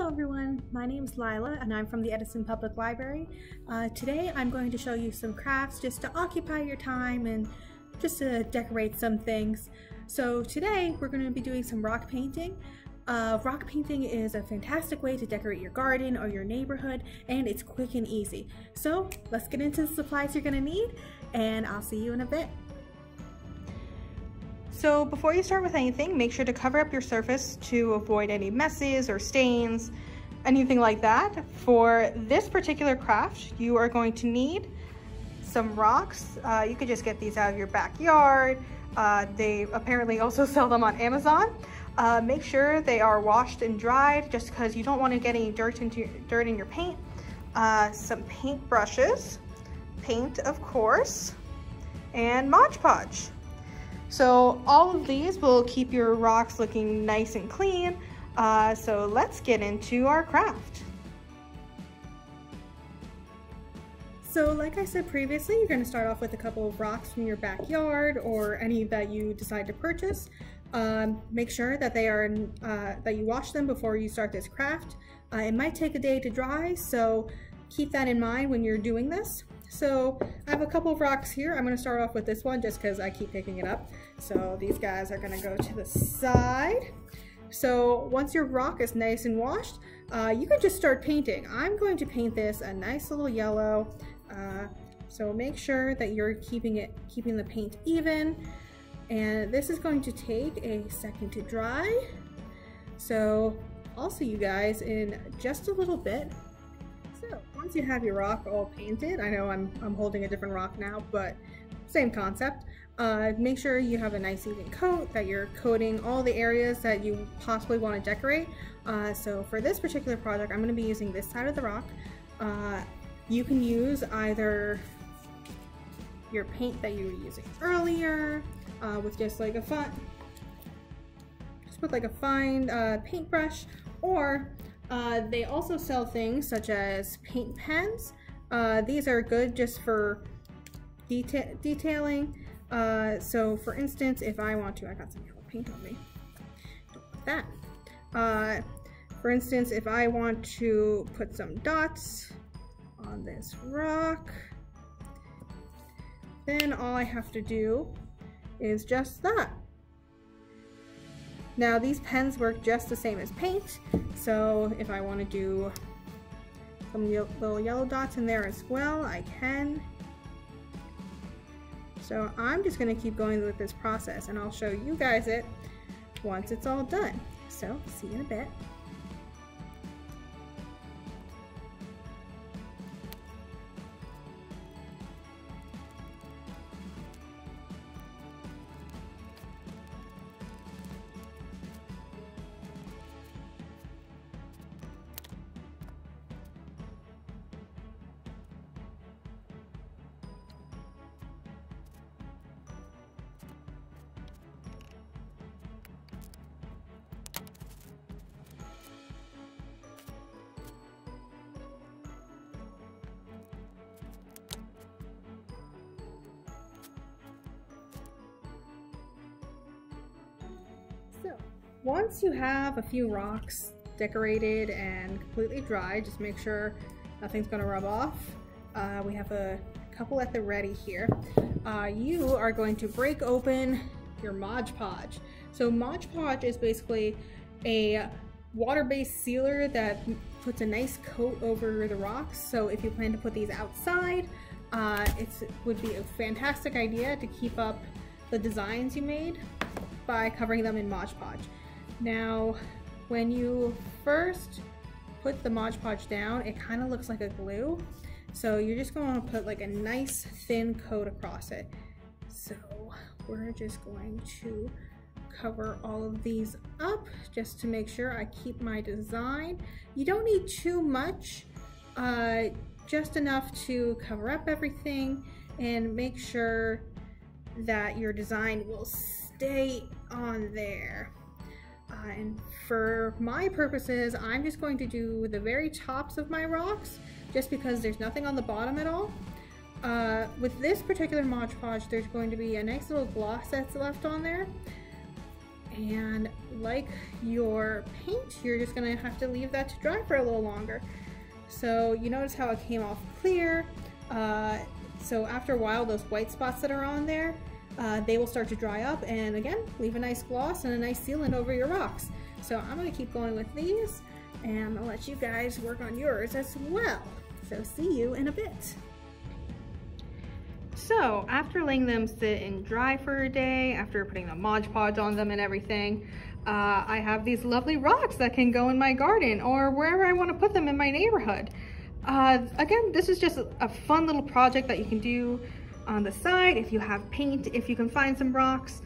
Hello everyone, my name is Lila and I'm from the Edison Public Library. Today I'm going to show you some crafts just to occupy your time and just to decorate some things. So today we're going to be doing some rock painting. Rock painting is a fantastic way to decorate your garden or your neighborhood, and it's quick and easy. So let's get into the supplies you're going to need, and I'll see you in a bit. So before you start with anything, make sure to cover up your surface to avoid any messes or stains, anything like that. For this particular craft, you are going to need some rocks. You could just get these out of your backyard. They apparently also sell them on Amazon. Make sure they are washed and dried, just because you don't want to get any dirt in your paint. Some paint brushes, paint of course, and Mod Podge. So all of these will keep your rocks looking nice and clean. So let's get into our craft. So like I said previously, you're going to start off with a couple of rocks from your backyard or any that you decide to purchase. Make sure that they are that you wash them before you start this craft. It might take a day to dry, so keep that in mind when you're doing this. So I have a couple of rocks here. I'm going to start off with this one just because I keep picking it up. So these guys are going to go to the side. So once your rock is nice and washed, you can just start painting. I'm going to paint this a nice little yellow. So make sure that you're keeping the paint even. And this is going to take a second to dry. So I'll see you guys in just a little bit. So once you have your rock all painted, I know I'm holding a different rock now, but same concept. Make sure you have a nice even coat, that you're coating all the areas that you possibly want to decorate. So for this particular project, I'm going to be using this side of the rock. You can use either your paint that you were using earlier with just like a fine paintbrush, or they also sell things such as paint pens. These are good just for detailing. So for instance, if I want to, I got some yellow paint on me. Don't want that. For instance, if I want to put some dots on this rock, then all I have to do is just that. Now these pens work just the same as paint, so if I want to do some little yellow dots in there as well, I can. So I'm just going to keep going with this process, and I'll show you guys it once it's all done. So see you in a bit. So once you have a few rocks decorated and completely dry, just make sure nothing's going to rub off. We have a couple at the ready here. You are going to break open your Mod Podge. So Mod Podge is basically a water-based sealer that puts a nice coat over the rocks. So if you plan to put these outside, it would be a fantastic idea to keep up the designs you made by covering them in Mod Podge. Now, when you first put the Mod Podge down, it kind of looks like a glue. So you're just going to put like a nice thin coat across it. So we're just going to cover all of these up just to make sure I keep my design. You don't need too much, just enough to cover up everything and make sure that your design will stay on there. And for my purposes, I'm just going to do the very tops of my rocks, just because there's nothing on the bottom at all. With this particular Mod Podge, there's going to be a nice little gloss that's left on there, And like your paint, you're just gonna have to leave that to dry for a little longer. So you notice how it came off clear. So after a while, those white spots that are on there, they will start to dry up, and again, leave a nice gloss and a nice sealant over your rocks. So I'm gonna keep going with these, and I'll let you guys work on yours as well. So see you in a bit. So after letting them sit and dry for a day, after putting the Mod Podge on them and everything, I have these lovely rocks that can go in my garden or wherever I want to put them in my neighborhood. Again, this is just a fun little project that you can do on the side if you have paint, if you can find some rocks.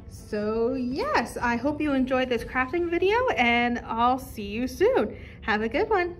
So yes, I hope you enjoyed this crafting video, and I'll see you soon. Have a good one.